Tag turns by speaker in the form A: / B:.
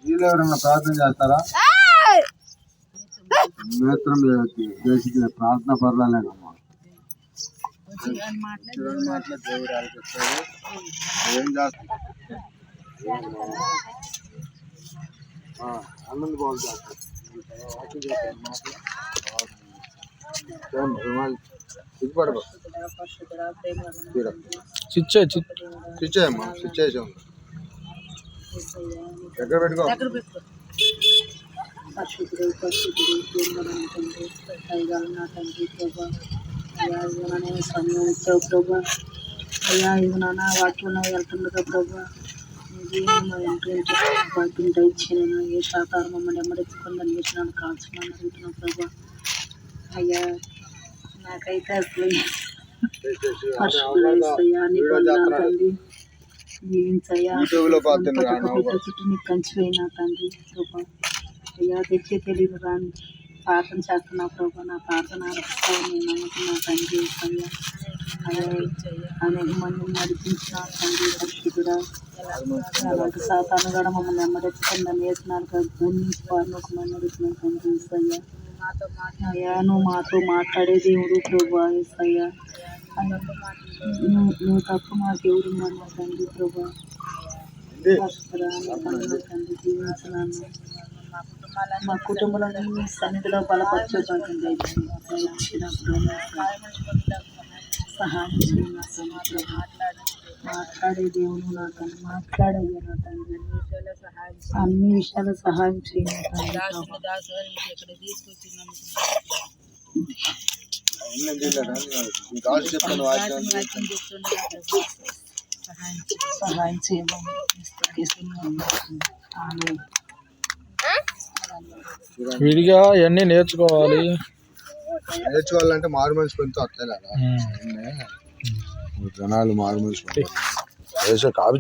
A: వీళ్ళు ఎవరైనా ప్రార్థన చేస్తారా? నేత్రం చేసి ప్రార్థన పర్వాలేదమ్మా. దేవుడు ఆలోచిస్తాడు. ఏం చేస్తాడు? అన్నందు బాగు చేస్తాడు. చిచ్చేయమ్మా, చిచ్చేసాం. దగ్గర పెట్టుకో.
B: పరిశుద్ధుడు నా తండ్రి ప్రభా, అయ్యా ఇవ్వననే సమయం ఇచ్చావు ప్రభా. అయ్యా ఇవ్వనా వాటిలో వెళ్తుండగా ప్రభా, వాటిని ఇచ్చాను. ఏ శాఖారు మమ్మల్ని ఎమ్మడెత్తుకుని అందించినాను కాల్చున్నాను అడుగుతున్నాను ప్రభా. అయ్యా నాకైతే అసలు పరిశుద్ధయ్యా నీ తండ్రి జీవించయ్యా చుట్టూ నీకు కంచిపోయినా తండ్రి ప్రభా. అయ్యా తెచ్చే తెలియదు కానీ ప్రార్థన చేస్తున్నా ప్రభా. నా ప్రార్థన ఆలపిస్తాను నమ్ముతున్నా తండ్రి. అయ్యా అనేక మందిని నడిపించిన తండ్రి పరిశుద్ధుడా. అలాంటి సాతాను కూడా మమ్మల్ని ఎమ్మడెత్తుకుని నన్ను వేసినారు కదా, భూమి నుంచి పారిపోకమని అడుగుతున్నాను తండ్రి. అయ్యా అయ్యా నువ్వు మాతో మాట్లాడే దేవుడు ప్రభా. అయ్యా నువ్వు తప్ప మాకు ఎవరున్నాను తండ్రి ప్రభా. తండ్రి జీవించినాను మా కుటుంబంలో నీ సన్నిధిలో బలపరచబడింది. సహాయం చేయ మాట్లాడే దేవుడు నా తండ్రి. మాట్లాడయ్యా నా తండ్రి, అన్ని విషయాలు సహాయం చేయండి సహాయం చేయమని.
C: విడిగా ఇవన్నీ
A: నేర్చుకోవాలంటే మారు మనిషి పెంచుతూ వస్తాయి కదా జనాలు. మారు మనిషి కాపీ